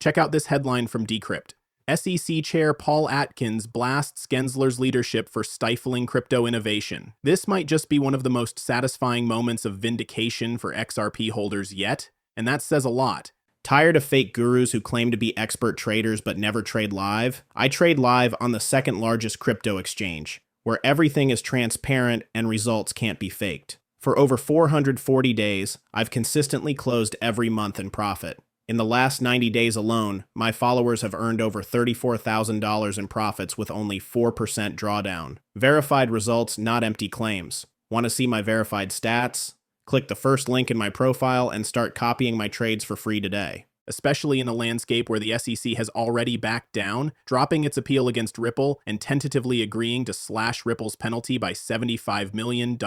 Check out this headline from Decrypt. SEC Chair Paul Atkins blasts Gensler's leadership for stifling crypto innovation. This might just be one of the most satisfying moments of vindication for XRP holders yet, and that says a lot. Tired of fake gurus who claim to be expert traders but never trade live? I trade live on the second largest crypto exchange, where everything is transparent and results can't be faked. For over 440 days, I've consistently closed every month in profit. In the last 90 days alone, my followers have earned over $34,000 in profits with only 4% drawdown. Verified results, not empty claims. Want to see my verified stats? Click the first link in my profile and start copying my trades for free today. Especially in a landscape where the SEC has already backed down, dropping its appeal against Ripple and tentatively agreeing to slash Ripple's penalty by $75 million,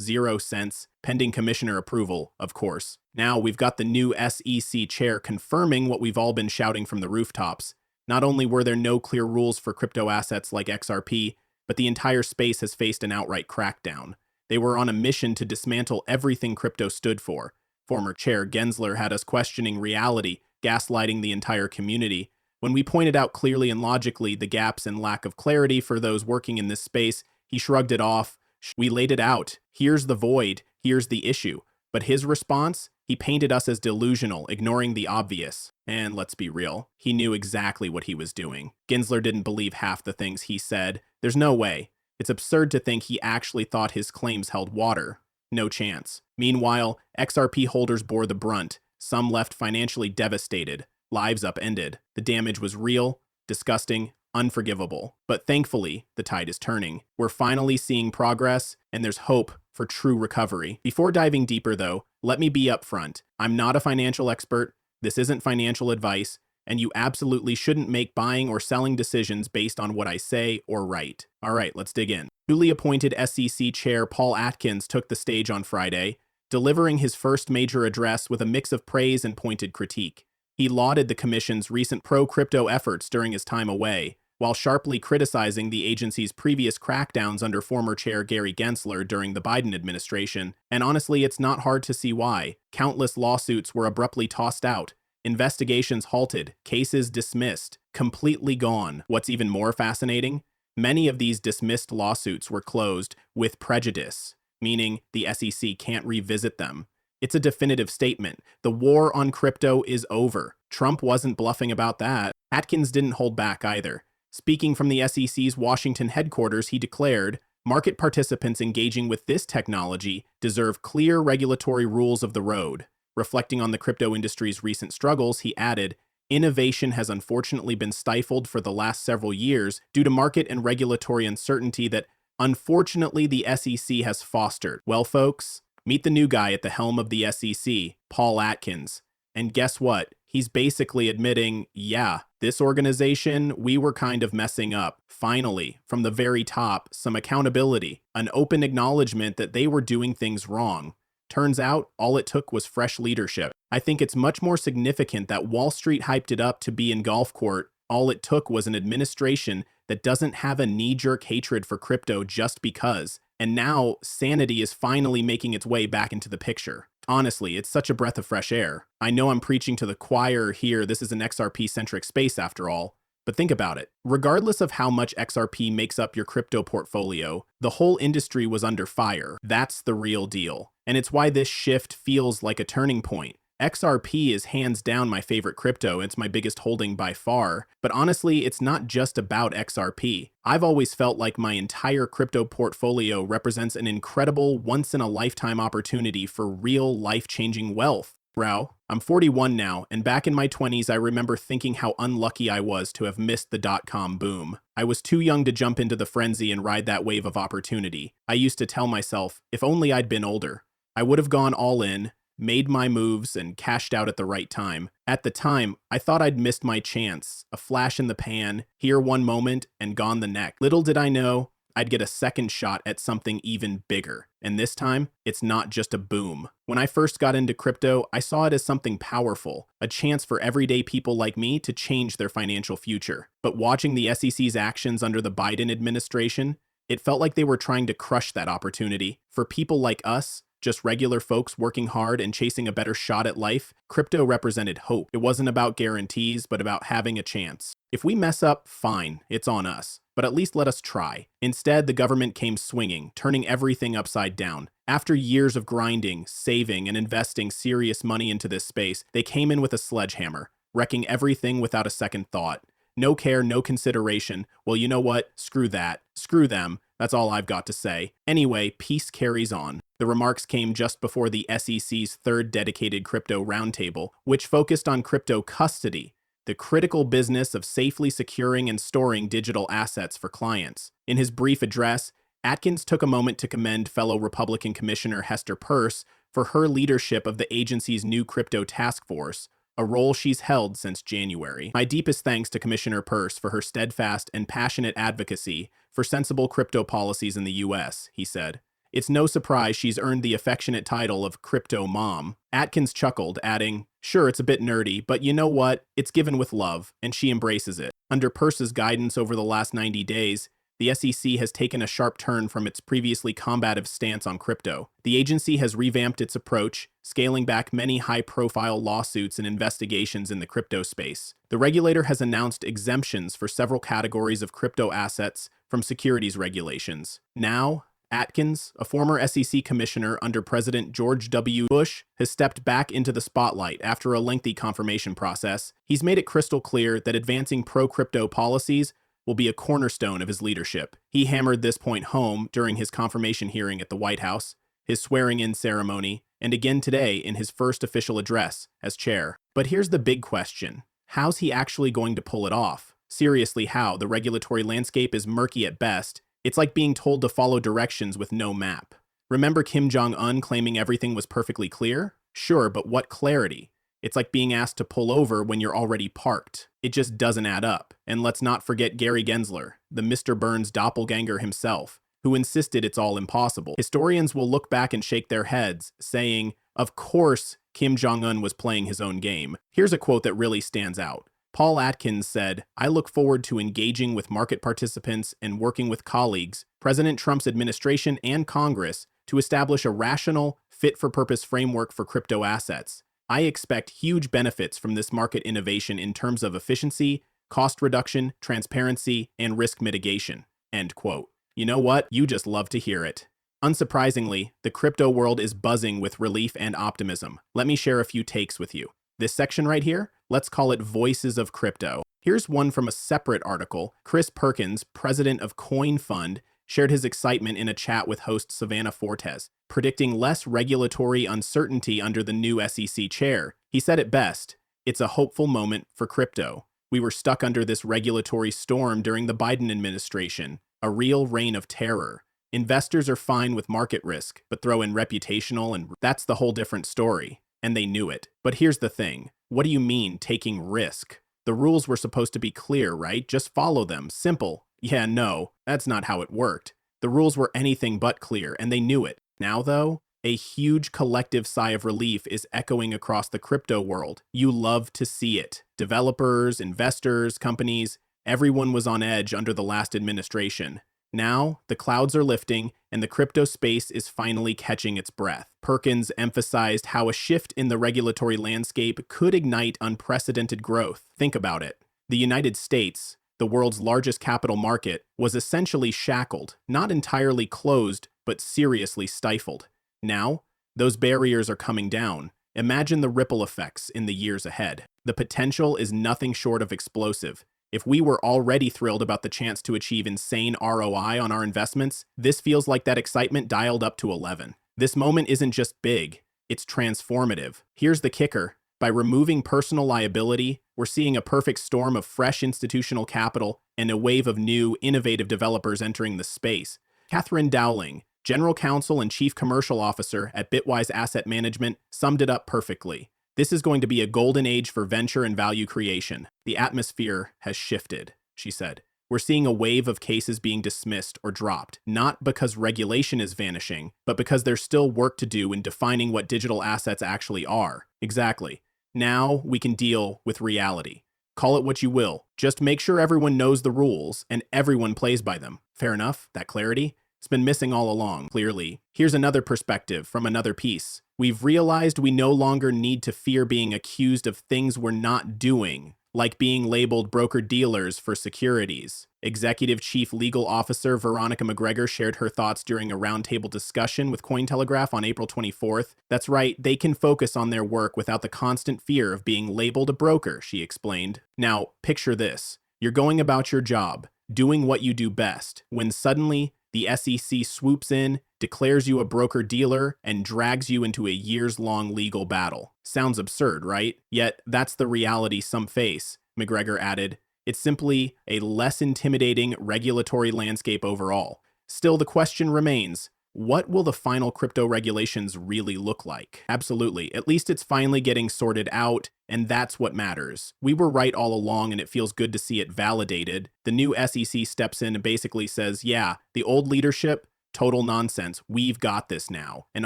0 cents, pending commissioner approval, of course. Now we've got the new SEC chair confirming what we've all been shouting from the rooftops. Not only were there no clear rules for crypto assets like XRP, but the entire space has faced an outright crackdown. They were on a mission to dismantle everything crypto stood for. Former Chair Gensler had us questioning reality, gaslighting the entire community. When we pointed out clearly and logically the gaps and lack of clarity for those working in this space, he shrugged it off. We laid it out. Here's the void. Here's the issue. But his response? He painted us as delusional, ignoring the obvious. And let's be real, he knew exactly what he was doing. Gensler didn't believe half the things he said. There's no way. It's absurd to think he actually thought his claims held water. No chance. Meanwhile, XRP holders bore the brunt. Some left financially devastated, lives upended. The damage was real, disgusting, unforgivable. But thankfully, the tide is turning. We're finally seeing progress, and there's hope for true recovery. Before diving deeper, though, let me be upfront. I'm not a financial expert. This isn't financial advice, and you absolutely shouldn't make buying or selling decisions based on what I say or write. All right, let's dig in. Newly appointed SEC Chair Paul Atkins took the stage on Friday, delivering his first major address with a mix of praise and pointed critique. He lauded the Commission's recent pro-crypto efforts during his time away, while sharply criticizing the agency's previous crackdowns under former Chair Gary Gensler during the Biden administration. And honestly, it's not hard to see why. Countless lawsuits were abruptly tossed out, investigations halted, cases dismissed, completely gone. What's even more fascinating? Many of these dismissed lawsuits were closed with prejudice, meaning the SEC can't revisit them. It's a definitive statement. The war on crypto is over. Trump wasn't bluffing about that. Atkins didn't hold back either. Speaking from the SEC's Washington headquarters, he declared, "Market participants engaging with this technology deserve clear regulatory rules of the road." Reflecting on the crypto industry's recent struggles, he added, "Innovation has unfortunately been stifled for the last several years due to market and regulatory uncertainty that, unfortunately, the SEC has fostered." Well, folks, meet the new guy at the helm of the SEC, Paul Atkins. And guess what? He's basically admitting, yeah, this organization, we were kind of messing up. Finally, from the very top, some accountability, an open acknowledgement that they were doing things wrong. Turns out, all it took was fresh leadership. I think it's much more significant that Wall Street hyped it up to be in golf court. All it took was an administration that doesn't have a knee-jerk hatred for crypto just because. And now, sanity is finally making its way back into the picture. Honestly, it's such a breath of fresh air. I know I'm preaching to the choir here. This is an XRP-centric space after all. But think about it. Regardless of how much XRP makes up your crypto portfolio, the whole industry was under fire. That's the real deal. And it's why this shift feels like a turning point. XRP is hands down my favorite crypto. It's my biggest holding by far. But honestly, it's not just about XRP. I've always felt like my entire crypto portfolio represents an incredible once-in-a-lifetime opportunity for real life-changing wealth. Bro, I'm 41 now, and back in my 20s, I remember thinking how unlucky I was to have missed the dot-com boom. I was too young to jump into the frenzy and ride that wave of opportunity. I used to tell myself, if only I'd been older, I would have gone all in, made my moves, and cashed out at the right time. At the time, I thought I'd missed my chance, a flash in the pan, here one moment, and gone the next. Little did I know, I'd get a second shot at something even bigger. And this time, it's not just a boom. When I first got into crypto, I saw it as something powerful, a chance for everyday people like me to change their financial future. But watching the SEC's actions under the Biden administration, it felt like they were trying to crush that opportunity. For people like us, just regular folks working hard and chasing a better shot at life, crypto represented hope. It wasn't about guarantees, but about having a chance. If we mess up, fine, it's on us. But at least let us try. Instead, the government came swinging, turning everything upside down. After years of grinding, saving, and investing serious money into this space, they came in with a sledgehammer, wrecking everything without a second thought. No care, no consideration. Well, you know what? Screw that. Screw them. That's all I've got to say. Anyway, peace carries on. The remarks came just before the SEC's third dedicated crypto roundtable, which focused on crypto custody, the critical business of safely securing and storing digital assets for clients. In his brief address, Atkins took a moment to commend fellow Republican Commissioner Hester Peirce for her leadership of the agency's new crypto task force, a role she's held since January. My deepest thanks to Commissioner Peirce for her steadfast and passionate advocacy for sensible crypto policies in the U.S., he said. It's no surprise she's earned the affectionate title of Crypto Mom. Atkins chuckled, adding, "Sure, it's a bit nerdy, but you know what? It's given with love, and she embraces it." Under Peirce's guidance over the last 90 days, the SEC has taken a sharp turn from its previously combative stance on crypto. The agency has revamped its approach, scaling back many high-profile lawsuits and investigations in the crypto space. The regulator has announced exemptions for several categories of crypto assets from securities regulations. Now, Atkins, a former SEC commissioner under President George W. Bush, has stepped back into the spotlight after a lengthy confirmation process. He's made it crystal clear that advancing pro-crypto policies will be a cornerstone of his leadership. He hammered this point home during his confirmation hearing at the White House, his swearing-in ceremony, and again today in his first official address as chair. But here's the big question. How's he actually going to pull it off? Seriously, how? The regulatory landscape is murky at best. It's like being told to follow directions with no map. Remember Kim Jong-un claiming everything was perfectly clear? Sure, but what clarity? It's like being asked to pull over when you're already parked. It just doesn't add up. And let's not forget Gary Gensler, the Mr. Burns doppelganger himself, who insisted it's all impossible. Historians will look back and shake their heads, saying, of course, Kim Jong-un was playing his own game. Here's a quote that really stands out. Paul Atkins said, "I look forward to engaging with market participants and working with colleagues, President Trump's administration and Congress, to establish a rational, fit-for-purpose framework for crypto assets. I expect huge benefits from this market innovation in terms of efficiency, cost reduction, transparency, and risk mitigation." End quote. You know what? You just love to hear it. Unsurprisingly, the crypto world is buzzing with relief and optimism. Let me share a few takes with you. This section right here, let's call it Voices of Crypto. Here's one from a separate article. Chris Perkins, president of Coin Fund, shared his excitement in a chat with host Savannah Fortes, predicting less regulatory uncertainty under the new SEC chair. He said it best, "It's a hopeful moment for crypto. We were stuck under this regulatory storm during the Biden administration, a real reign of terror. Investors are fine with market risk, but throw in reputational and that's the whole different story. And they knew it. But here's the thing. What do you mean, taking risk? The rules were supposed to be clear, right? Just follow them. Simple. Yeah, no, that's not how it worked. The rules were anything but clear, and they knew it. Now, though, a huge collective sigh of relief is echoing across the crypto world. You love to see it. Developers, investors, companies, everyone was on edge under the last administration. Now, the clouds are lifting, and the crypto space is finally catching its breath. Perkins emphasized how a shift in the regulatory landscape could ignite unprecedented growth. Think about it. The United States, the world's largest capital market, was essentially shackled, not entirely closed, but seriously stifled. Now, those barriers are coming down. Imagine the ripple effects in the years ahead. The potential is nothing short of explosive. If we were already thrilled about the chance to achieve insane ROI on our investments, this feels like that excitement dialed up to 11. This moment isn't just big, it's transformative. Here's the kicker. By removing personal liability, we're seeing a perfect storm of fresh institutional capital and a wave of new, innovative developers entering the space. Catherine Dowling, General Counsel and Chief Commercial Officer at Bitwise Asset Management, summed it up perfectly. This is going to be a golden age for venture and value creation. The atmosphere has shifted, she said. We're seeing a wave of cases being dismissed or dropped, not because regulation is vanishing, but because there's still work to do in defining what digital assets actually are. Exactly. Now we can deal with reality. Call it what you will. Just make sure everyone knows the rules and everyone plays by them. Fair enough? That clarity? It's been missing all along, clearly. Here's another perspective from another piece. We've realized we no longer need to fear being accused of things we're not doing, like being labeled broker-dealers for securities. Executive Chief Legal Officer Veronica McGregor shared her thoughts during a roundtable discussion with Cointelegraph on April 24th. That's right, they can focus on their work without the constant fear of being labeled a broker, she explained. Now, picture this. You're going about your job, doing what you do best, when suddenly the SEC swoops in, declares you a broker-dealer, and drags you into a years-long legal battle. Sounds absurd, right? Yet, that's the reality some face, McGregor added. It's simply a less intimidating regulatory landscape overall. Still, the question remains, what will the final crypto regulations really look like? Absolutely. At least it's finally getting sorted out, and that's what matters. We were right all along, and it feels good to see it validated. The new SEC steps in and basically says, yeah, the old leadership, total nonsense. We've got this now. And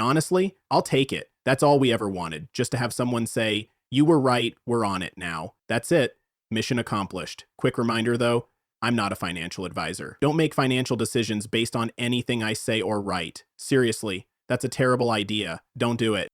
honestly, I'll take it. That's all we ever wanted, just to have someone say, you were right, we're on it now. That's it. Mission accomplished. Quick reminder though, I'm not a financial advisor. Don't make financial decisions based on anything I say or write. Seriously, that's a terrible idea. Don't do it.